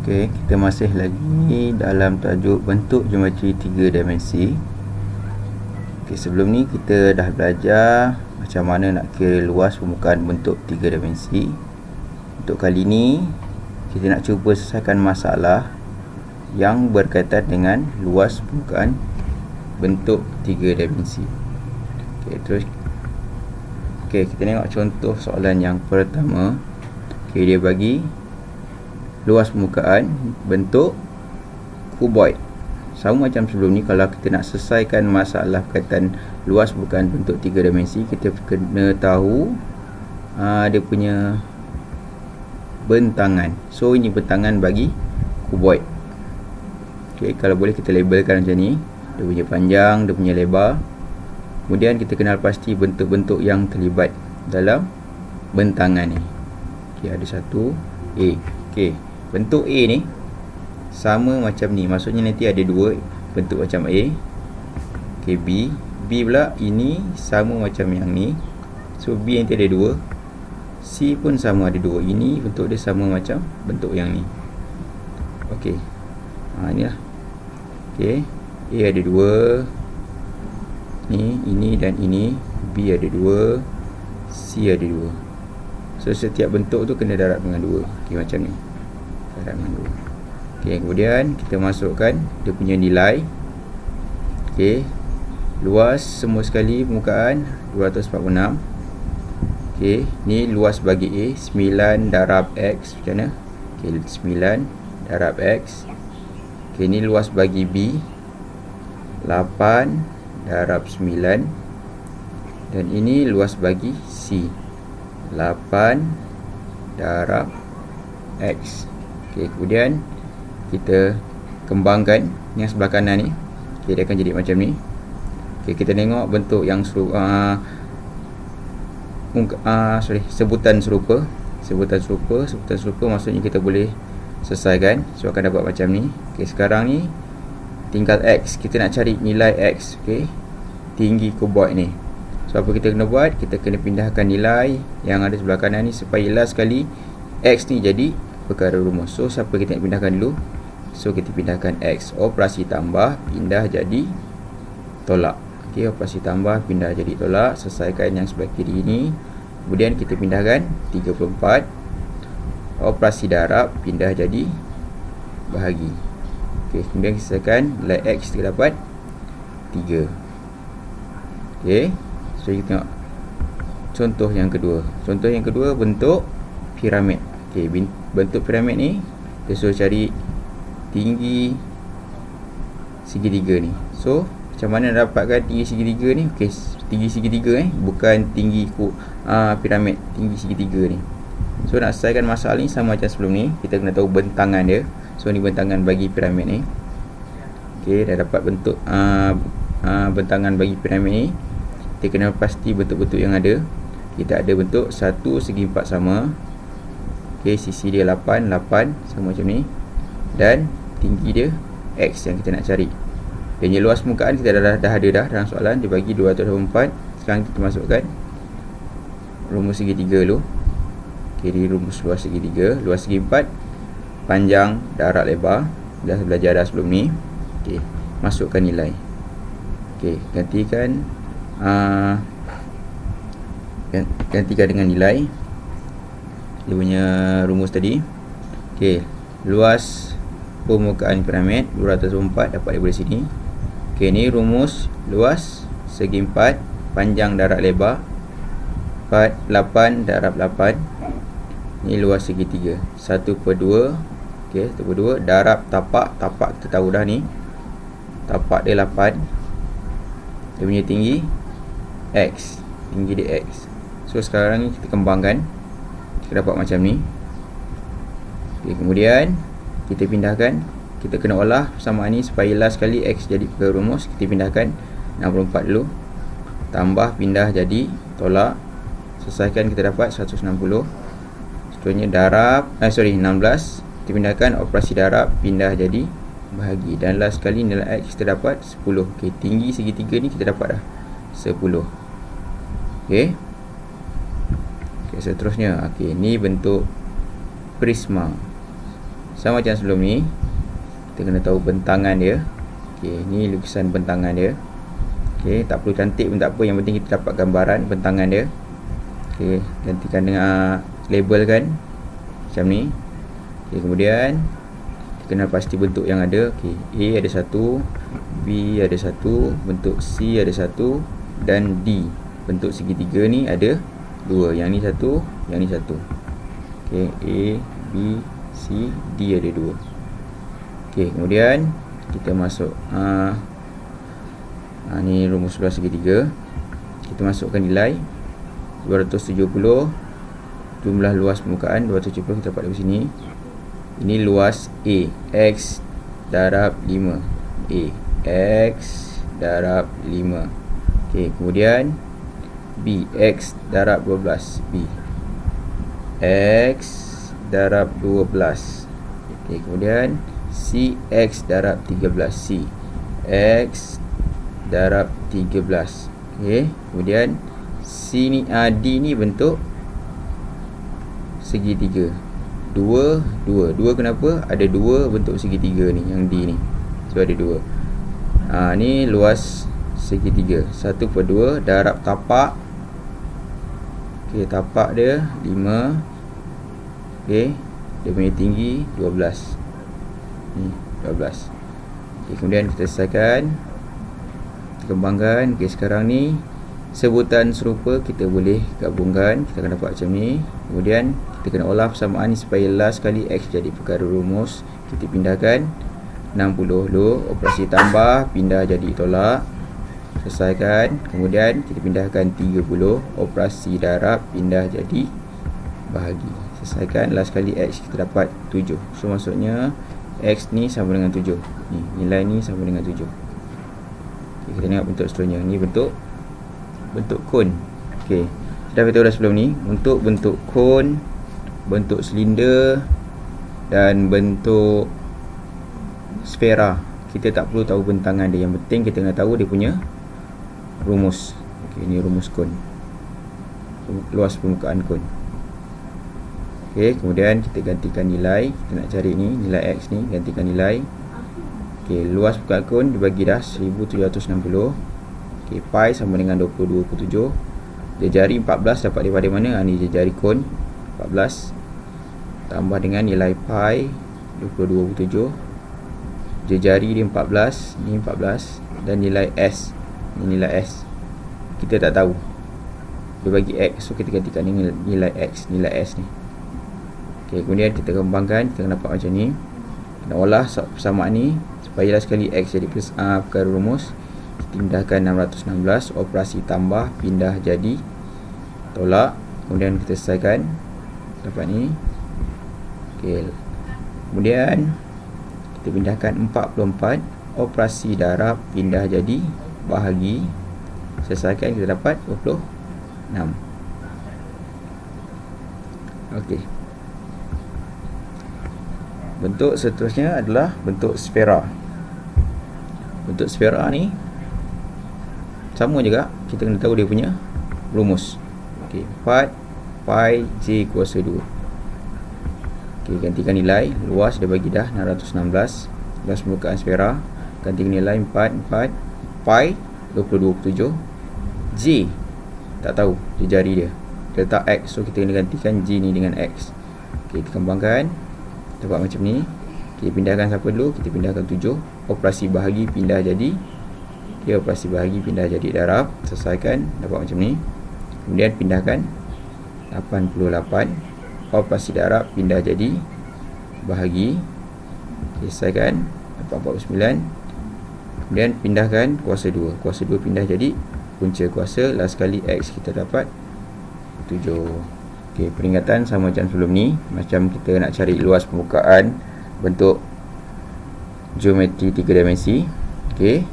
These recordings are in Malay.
Okey, kita masih lagi dalam tajuk bentuk geometri 3 dimensi. Okey, sebelum ni kita dah belajar macam mana nak kira luas permukaan bentuk 3 dimensi. Untuk kali ni kita nak cuba selesaikan masalah yang berkaitan dengan luas permukaan bentuk 3 dimensi. Okey, kita tengok contoh soalan yang pertama. Okey, dia bagi luas permukaan bentuk kuboid. Sama macam sebelum ni, kalau kita nak selesaikan masalah berkaitan luas permukaan bentuk 3 dimensi, kita kena tahu dia punya bentangan. So ini bentangan bagi kuboid. Okey, kalau boleh kita labelkan macam ni. Dia punya panjang, dia punya lebar. Kemudian kita kenal pasti bentuk-bentuk yang terlibat dalam bentangan ni. Okey, ada satu A. Okey, bentuk A ni sama macam ni. Maksudnya nanti ada dua bentuk macam A. Okey, B. B pula ini sama macam yang ni. So B nanti ada dua. C pun sama ada dua. Ini bentuk dia sama macam bentuk yang ni. Okey, inilah. Okey, A ada dua. Ni, ini dan ini. B ada dua. C ada dua. So setiap bentuk tu kena darab dengan dua. Okey, macam ni. Darab dengan dua. Okey, kemudian kita masukkan dia punya nilai. Okey, luas semua sekali permukaan 246. Okey, ni luas bagi A 9 darab X. Macam mana? Okey, 9 darab X. Okey, ni luas bagi B 8 darab 9. Dan ini luas bagi C 8 darab X. Okey, kemudian kita kembangkan yang sebelah kanan ni. Okey, dia akan jadi macam ni. Okey, kita tengok bentuk yang sebutan serupa. Sebutan serupa maksudnya kita boleh selesaikan. So akan dapat macam ni. Okey, sekarang ni tinggal X. Kita nak cari nilai X. Okey, tinggi kuboid ni. So apa kita kena buat? Kita kena pindahkan nilai yang ada sebelah kanan ni supaya last sekali X ni jadi perkara rumus. So siapa kita nak pindahkan dulu? So kita pindahkan X. Operasi tambah pindah jadi tolak. Okey, operasi tambah pindah jadi tolak. Selesaikan yang sebelah kiri ni. Kemudian kita pindahkan 34. Operasi darab pindah jadi bahagi. Okey, kemudian kita selesaikan nilai X kita dapat 3. Okey, so kita tengok contoh yang kedua. Contoh yang kedua bentuk piramid. Okey, bentuk piramid ni dia suruh cari tinggi segitiga ni. So macam mana dapatkan tinggi segitiga ni? Okey, tinggi segitiga bukan tinggi piramid, tinggi segitiga ni. So nak selesaikan masalah ni sama macam sebelum ni, kita kena tahu bentangan dia. So ni bentangan bagi piramid ni. Okey, dah dapat bentuk bentangan bagi piramid ni. Kita kena pasti bentuk-bentuk yang ada. Kita ada bentuk 1 segi 4 sama. Okey, sisi dia 8 sama macam ni. Dan tinggi dia X yang kita nak cari. Dan yang luas permukaan kita dah ada dalam soalan. Dia bagi 224. Sekarang kita masukkan rumus segitiga dulu. Okey, di rumus luas segitiga. Luas segi 4 panjang darab lebar. Dah belajar dah sebelum ni. Okey, masukkan nilai. Okey, gantikan dengan nilai dia punya rumus tadi. Okey, luas permukaan piramid 224 dapat daripada sini. Okey, ni rumus luas segi 4 panjang darab lebar 8 darab 8. Ni luas segitiga 1/2. Okey, 1/2 darab tapak. Tapak kita tahu dah ni. Tapak dia 8. Dia punya tinggi X. Tinggi dia X. So sekarang ni kita kembangkan. Kita dapat macam ni. Okey, kemudian kita pindahkan. Kita kena olah persamaan ni supaya last sekali X jadi perkara rumus. Kita pindahkan 64 dulu. Tambah pindah jadi tolak. Selesaikan kita dapat 160. Seterusnya darab 16. Kita pindahkan operasi darab pindah jadi bahagi. Dan last sekali nilai X kita dapat 10. Okey, tinggi segitiga ni kita dapat dah 10. Okey. Okey, seterusnya. Okey, ni bentuk prisma. sama macam sebelum ni, kita kena tahu bentangan dia. Okey, ni lukisan bentangan dia. Okey, tak perlu cantik pun tak apa, yang penting kita dapat gambaran bentangan dia. Okey, gantikan dengan label kan macam ni. Okey, kemudian kita kena pasti bentuk yang ada. Okey, A ada 1, B ada 1, bentuk C ada 1 dan D. Bentuk segitiga ni ada 2. Yang ni 1, yang ni 1. Okey, A, B, C, D ada 2. Okey, kemudian kita masuk ni rumus luas segitiga. Kita masukkan nilai 270, jumlah luas permukaan 270 kita dapat dari sini. Ini luas A, X darab 5. A, X darab 5. Okey, kemudian B, X darab 12. B, X darab 12. Okey, kemudian C, X darab 13. C, X darab 13. Okey, kemudian C ni, D ni bentuk segitiga. 2, 2. 2 kenapa? Ada 2 bentuk segitiga ni, yang D ni. So ada 2. Ni luas segitiga. 1/2 darab tapak. Okey, tapak dia 5. Okey, dia punya tinggi 12. Ni 12. Okey, kemudian kita selesaikan, kita kembangkan. Okey, sekarang ni sebutan serupa kita boleh gabungkan. Kita akan dapat macam ni. Kemudian kita kena olah persamaan ni supaya last kali X jadi perkara rumus. Kita pindahkan 60 dulu, operasi tambah, pindah jadi tolak. Selesaikan. Kemudian kita pindahkan 30, operasi darab, pindah jadi bahagi. Selesaikan. Last kali X kita dapat 7. So maksudnya X ni sama dengan 7. Ni, nilai ni sama dengan 7. Okay, kita tengok bentuk seterusnya. Ni bentuk kon. Okey, kita dah tahu dah sebelum ni, untuk bentuk kon, bentuk silinder dan bentuk sfera, kita tak perlu tahu bentangan dia. Yang penting kita kena tahu dia punya rumus. Okey, ni rumus kon, luas permukaan kon. Okey, kemudian kita gantikan nilai. Kita nak cari ni, nilai X ni, gantikan nilai. Okey, luas permukaan kon dibagi dah 1760. Okey, pi sama dengan 22/7. Jejari 14 dapat daripada mana? Ni jejari kon 14 tambah dengan nilai pi 22/7. Jejari dia 14, ni 14, dan nilai S, ni nilai S kita tak tahu, dia bagi X, so kita gantikan dengan nilai X, nilai S ni. Okey, kemudian kita kembangkan. Kita dapat macam ni. Kita olah persamaan ni supaya last sekali X jadi perkara rumus. Pindahkan 616, operasi tambah, pindah jadi tolak. Kemudian kita selesaikan, dapat ni. Okey, kemudian kita pindahkan 44, operasi darab, pindah jadi bahagi. Selesaikan, kita dapat 26. Okey, bentuk seterusnya adalah bentuk sfera. Bentuk sfera ni sama juga, kita kena tahu dia punya rumus. Okey, 4 pi J kuasa 2. Okey, gantikan nilai. Luas dia bagi dah 616. Luas permukaan sfera, gantikan nilai 4 pi 22/7. J tak tahu, dia jari dia letak X, so kita kena gantikan J ni dengan X. Okey, kita kembangkan, dapat macam ni. Okey, pindahkan siapa dulu? Kita pindahkan 7, operasi bahagi, pindah jadi. Okey, operasi bahagi, pindah jadi darab. Selesaikan, dapat macam ni. Kemudian pindahkan 88, operasi darab, pindah jadi bahagi. Okey, selesaikan, dapat 49. Kemudian pindahkan kuasa 2. Kuasa 2 pindah jadi punca kuasa. Last kali X kita dapat 7. Okey, peringatan sama macam sebelum ni. Macam kita nak cari luas permukaan bentuk geometri 3 dimensi. Okey,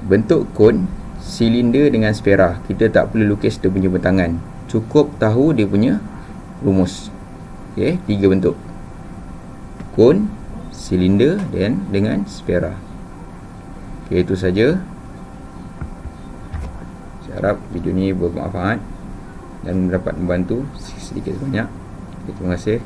bentuk kon, silinder dengan sfera, kita tak perlu lukis dia punya bentangan, cukup tahu dia punya rumus. Okey, 3 bentuk: kon, silinder dan dengan sfera. Okey, itu saja. Saya harap video ni bermanfaat dan dapat membantu sedikit sebanyak. Terima kasih.